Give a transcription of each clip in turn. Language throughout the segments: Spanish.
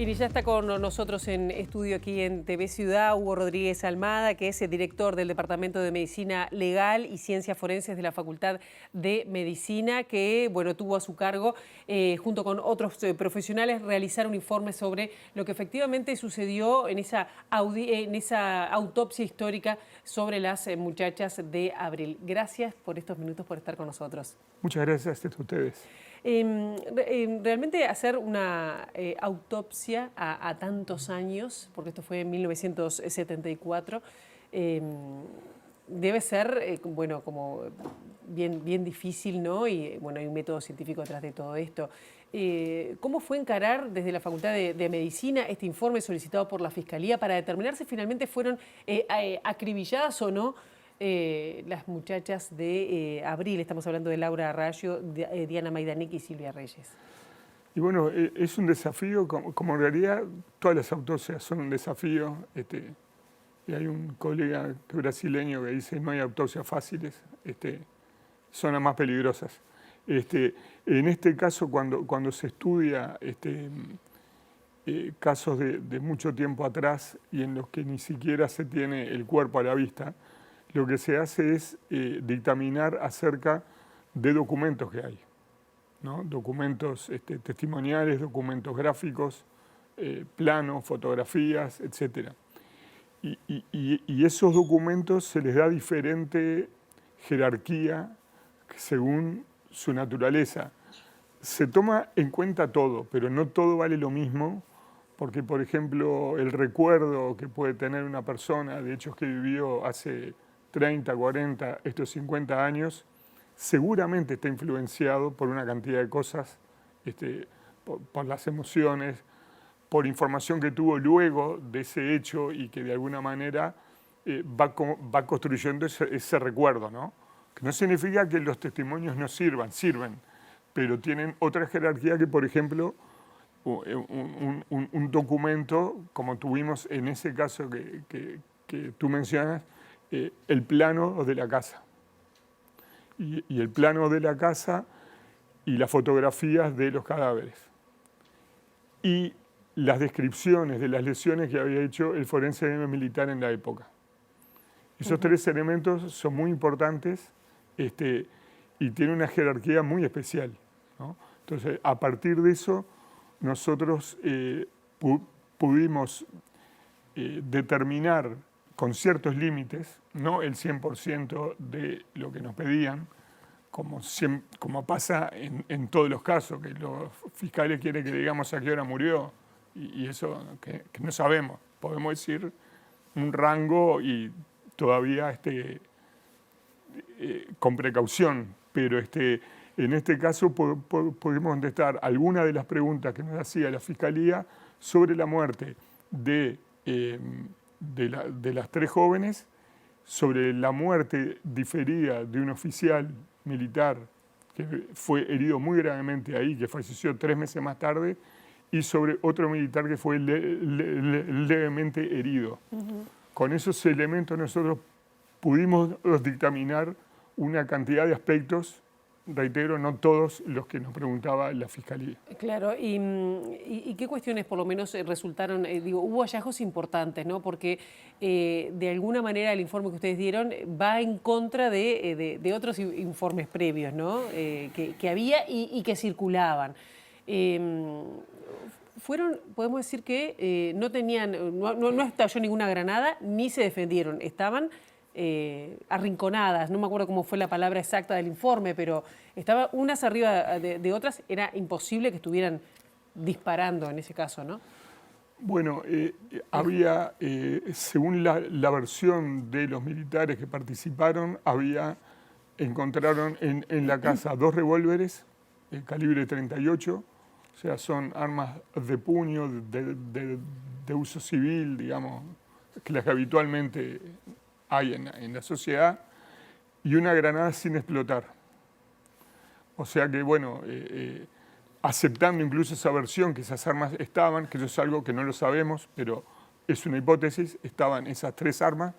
Y ya está con nosotros en estudio aquí en TV Ciudad Hugo Rodríguez Almada, que es el director del Departamento de Medicina Legal y Ciencias Forenses de la Facultad de Medicina, que tuvo a su cargo, junto con otros profesionales, realizar un informe sobre lo que efectivamente sucedió en esa autopsia histórica sobre las muchachas de Abril. Gracias por estos minutos, por estar con nosotros. Muchas gracias a ustedes. Realmente hacer una autopsia a tantos años, porque esto fue en 1974, debe ser, como bien difícil, ¿no? Y hay un método científico detrás de todo esto. ¿Cómo fue encarar desde la Facultad de Medicina este informe solicitado por la Fiscalía para determinar si finalmente fueron acribilladas o no las muchachas de Abril? Estamos hablando de Laura Arrayo, Diana Maidanic y Silvia Reyes. Y bueno, es un desafío, como en realidad todas las autopsias son un desafío. Y hay un colega brasileño que dice no hay autopsias fáciles, son las más peligrosas. En este caso, cuando se estudia casos de mucho tiempo atrás y en los que ni siquiera se tiene el cuerpo a la vista, lo que se hace es dictaminar acerca de documentos que hay, ¿no? Documentos testimoniales, documentos gráficos, planos, fotografías, etc. Y esos documentos se les da diferente jerarquía según su naturaleza. Se toma en cuenta todo, pero no todo vale lo mismo, porque, por ejemplo, el recuerdo que puede tener una persona de hechos que vivió hace 30, 40, estos 50 años, seguramente está influenciado por una cantidad de cosas, por las emociones, por información que tuvo luego de ese hecho y que de alguna manera va construyendo ese recuerdo, ¿no? Que no significa que los testimonios no sirven, pero tienen otra jerarquía que, por ejemplo, un documento, como tuvimos en ese caso que tú mencionas, el plano de la casa. Y el plano de la casa y las fotografías de los cadáveres. Y las descripciones de las lesiones que había hecho el forense militar en la época. Esos tres elementos son muy importantes y tienen una jerarquía muy especial, ¿no? Entonces, a partir de eso, nosotros pudimos determinar con ciertos límites, no el 100% de lo que nos pedían, como pasa en todos los casos, que los fiscales quieren que digamos a qué hora murió, y eso que no sabemos. Podemos decir un rango y todavía con precaución, pero en este caso pudimos contestar algunas de las preguntas que nos hacía la Fiscalía sobre la muerte de las tres jóvenes, sobre la muerte diferida de un oficial militar que fue herido muy gravemente ahí, que falleció 3 meses más tarde, y sobre otro militar que fue levemente herido. Con esos elementos nosotros pudimos dictaminar una cantidad de aspectos, reitero, no todos los que nos preguntaba la Fiscalía. Claro, ¿y qué cuestiones por lo menos resultaron? Hubo hallazgos importantes, ¿no? Porque de alguna manera el informe que ustedes dieron va en contra de otros informes previos, ¿no? Que había y que circulaban. Podemos decir que no estalló ninguna granada ni se defendieron, estaban arrinconadas, no me acuerdo cómo fue la palabra exacta del informe, pero estaban unas arriba de otras, era imposible que estuvieran disparando en ese caso, ¿no? Bueno, había, según la versión de los militares que participaron, encontraron en la casa 2 revólveres, calibre 38, o sea, son armas de puño, de uso civil, digamos, que las que habitualmente hay en la sociedad, y una granada sin explotar. O sea que, bueno, aceptando incluso esa versión, que esas armas estaban, que eso es algo que no lo sabemos, pero es una hipótesis, estaban esas 3 armas,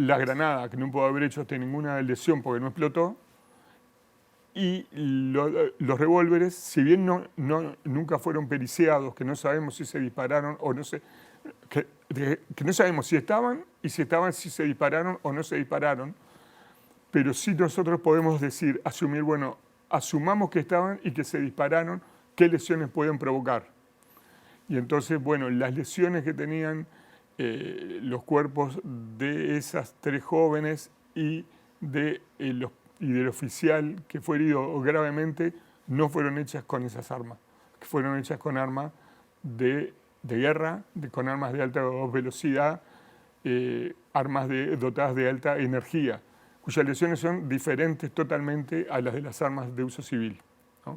la granada, que no pudo haber hecho ninguna lesión porque no explotó, y los revólveres, si bien nunca fueron periciados, que no sabemos si se dispararon o no se... Que no sabemos si estaban y si se dispararon o no se dispararon, pero sí nosotros podemos decir, asumir, bueno, asumamos que estaban y que se dispararon, qué lesiones pueden provocar. Y entonces, bueno, las lesiones que tenían los cuerpos de esas 3 jóvenes y del oficial que fue herido gravemente no fueron hechas con esas armas, que fueron hechas con armas de guerra, con armas de alta velocidad, armas dotadas de alta energía, cuyas lesiones son diferentes totalmente a las de las armas de uso civil, ¿no?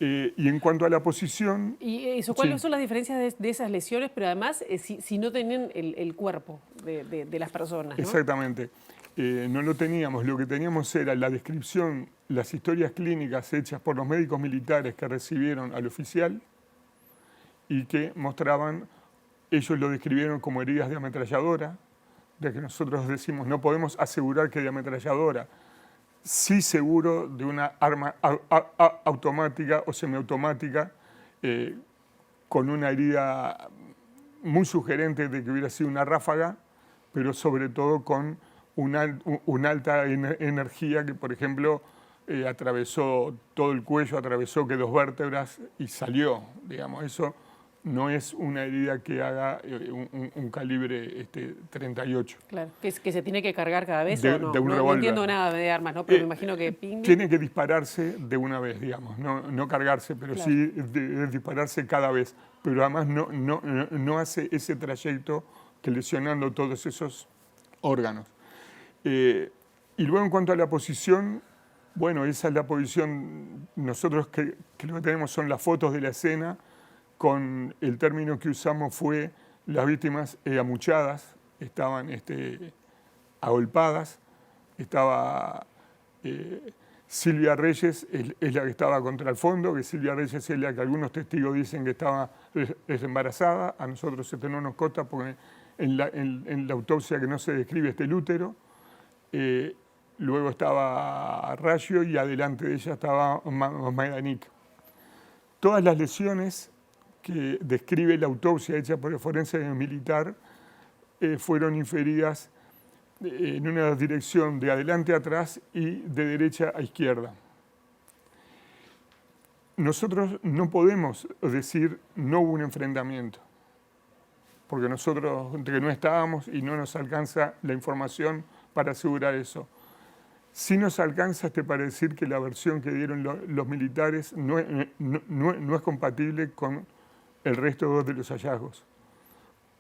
Y en cuanto a la posición... ¿Y eso, cuáles son las diferencias de esas lesiones, pero además si no tenían el cuerpo de las personas, ¿no? Exactamente. No lo teníamos, lo que teníamos era la descripción, las historias clínicas hechas por los médicos militares que recibieron al oficial y que mostraban, ellos lo describieron como heridas de ametralladora, de que nosotros decimos no podemos asegurar que de ametralladora, sí seguro de una arma automática o semiautomática con una herida muy sugerente de que hubiera sido una ráfaga, pero sobre todo con una alta energía que, por ejemplo, atravesó todo el cuello, atravesó que 2 vértebras y salió, digamos. Eso no es una herida que haga un calibre 38. Claro, que se tiene que cargar cada vez de, o no. De un no entiendo nada de armas, ¿no? Pero me imagino que... Tiene que dispararse de una vez, digamos, no cargarse, pero claro, sí dispararse cada vez. Pero además no hace ese trayecto que lesionando todos esos órganos. Y luego en cuanto a la posición, bueno, esa es la posición, nosotros que lo que tenemos son las fotos de la escena, con el término que usamos fue las víctimas amuchadas, estaban agolpadas, estaba Silvia Reyes, es la que estaba contra el fondo, que Silvia Reyes es la que algunos testigos dicen que estaba embarazada, a nosotros no nos consta porque en la autopsia que no se describe el útero. Luego estaba Rayo y adelante de ella estaba Maidanik. Todas las lesiones que describe la autopsia hecha por el forense militar fueron inferidas en una dirección de adelante a atrás y de derecha a izquierda. Nosotros no podemos decir no hubo un enfrentamiento, porque nosotros que no estábamos y no nos alcanza la información para asegurar eso. Sí nos alcanza para decir que la versión que dieron los militares no es compatible con el resto de los hallazgos.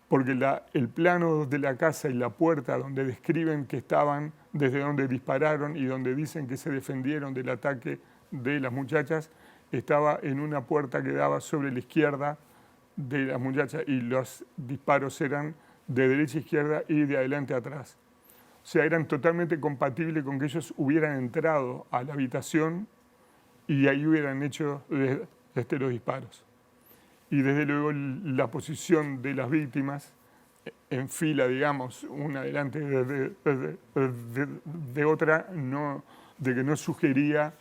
Porque el plano de la casa y la puerta donde describen que estaban, desde donde dispararon y donde dicen que se defendieron del ataque de las muchachas, estaba en una puerta que daba sobre la izquierda de las muchachas y los disparos eran de derecha a izquierda y de adelante a atrás. O sea, eran totalmente compatibles con que ellos hubieran entrado a la habitación y ahí hubieran hecho los disparos. Y desde luego la posición de las víctimas en fila, digamos, una delante de otra, de que no sugería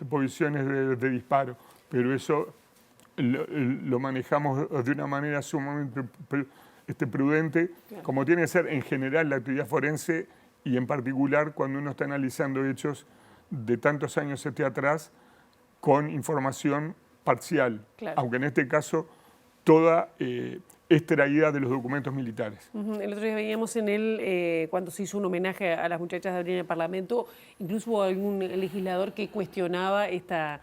posiciones de disparo. Pero eso lo manejamos de una manera sumamente prudente, claro, como tiene que ser en general la actividad forense y en particular cuando uno está analizando hechos de tantos años atrás con información parcial, claro, aunque en este caso toda extraída de los documentos militares. El otro día veíamos cuando se hizo un homenaje a las muchachas de abril en el Parlamento, incluso hubo algún legislador que cuestionaba esta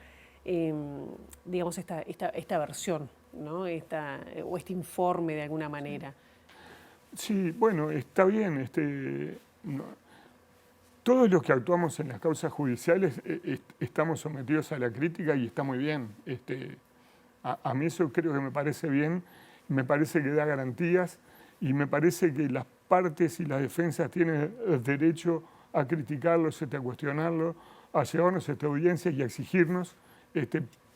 versión, ¿no? O este informe de alguna manera. Sí, bueno, está bien. Todos los que actuamos en las causas judiciales estamos sometidos a la crítica y está muy bien. A mí eso creo que me parece bien, me parece que da garantías y me parece que las partes y las defensas tienen derecho a criticarlo, a cuestionarlo, a llevarnos a esta audiencia y a exigirnos,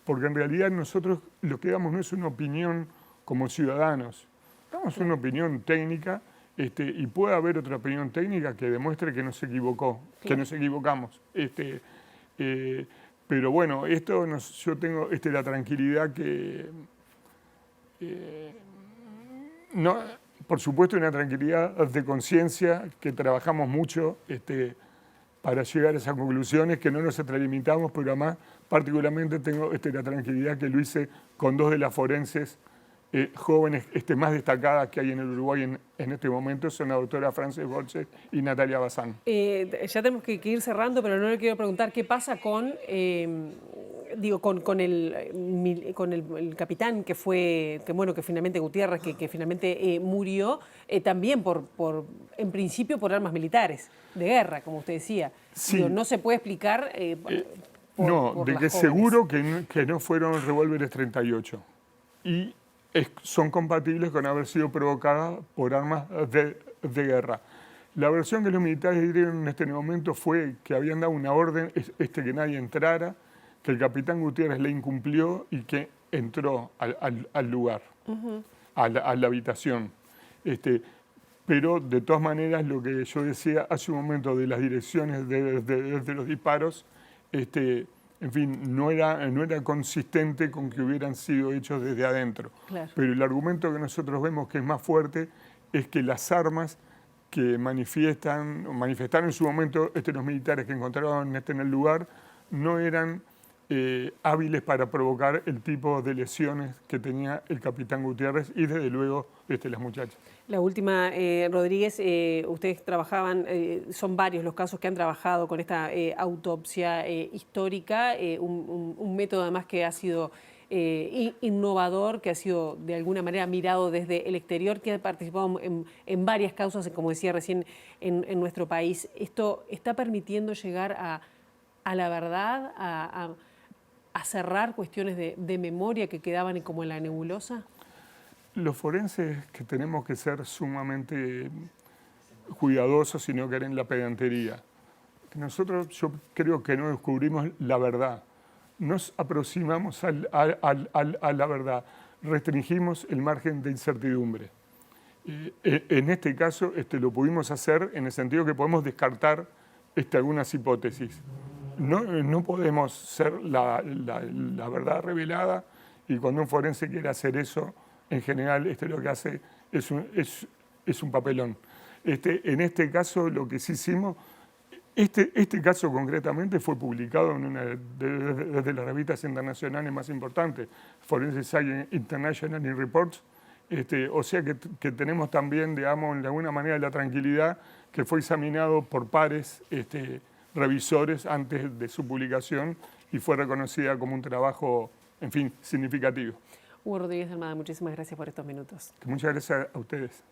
porque en realidad nosotros lo que damos no es una opinión como ciudadanos, damos una opinión técnica y puede haber otra opinión técnica que demuestre que no se equivocó, que nos equivocamos. Pero bueno, yo tengo la tranquilidad que... no, por supuesto, una tranquilidad de conciencia, que trabajamos mucho para llegar a esas conclusiones, que no nos extralimitamos, pero además particularmente tengo la tranquilidad que lo hice con dos de las forenses jóvenes más destacadas que hay en el Uruguay en este momento, son la doctora Frances Borges y Natalia Bazán. Ya tenemos que ir cerrando, pero no le quiero preguntar qué pasa con... con el capitán que finalmente Gutiérrez, que finalmente murió, también en principio por armas militares de guerra, como usted decía. Sí. No se puede explicar por de que jóvenes. Seguro que no fueron revólveres 38 y son compatibles con haber sido provocadas por armas de guerra. La versión que los militares dieron en este momento fue que habían dado una orden que nadie entrara, que el capitán Gutiérrez le incumplió y que entró al lugar, a la habitación. Pero de todas maneras, lo que yo decía hace un momento de las direcciones de los disparos, en fin, no era consistente con que hubieran sido hechos desde adentro. Claro. Pero el argumento que nosotros vemos que es más fuerte es que las armas que manifestaron en su momento los militares que encontraron en el lugar no eran hábiles para provocar el tipo de lesiones que tenía el capitán Gutiérrez y desde luego las muchachas. La última, Rodríguez, ustedes trabajaban, son varios los casos que han trabajado con esta autopsia histórica, un método además que ha sido innovador, que ha sido de alguna manera mirado desde el exterior, que ha participado en varias causas, como decía recién, en nuestro país. ¿Esto está permitiendo llegar a la verdad, a cerrar cuestiones de memoria que quedaban como en la nebulosa? Los forenses que tenemos que ser sumamente cuidadosos y no caer en la pedantería. Yo creo que no descubrimos la verdad. Nos aproximamos a la verdad. Restringimos el margen de incertidumbre. En este caso lo pudimos hacer en el sentido que podemos descartar algunas hipótesis. No podemos ser la verdad revelada, y cuando un forense quiere hacer eso, en general lo que hace es un papelón. En este caso lo que sí hicimos, este caso concretamente fue publicado en una de las revistas internacionales más importantes, Forensic Science International in Reports, o sea que tenemos también, digamos, de alguna manera la tranquilidad que fue examinado por pares revisores antes de su publicación y fue reconocida como un trabajo, en fin, significativo. Hugo Rodríguez de Almada, muchísimas gracias por estos minutos. Muchas gracias a ustedes.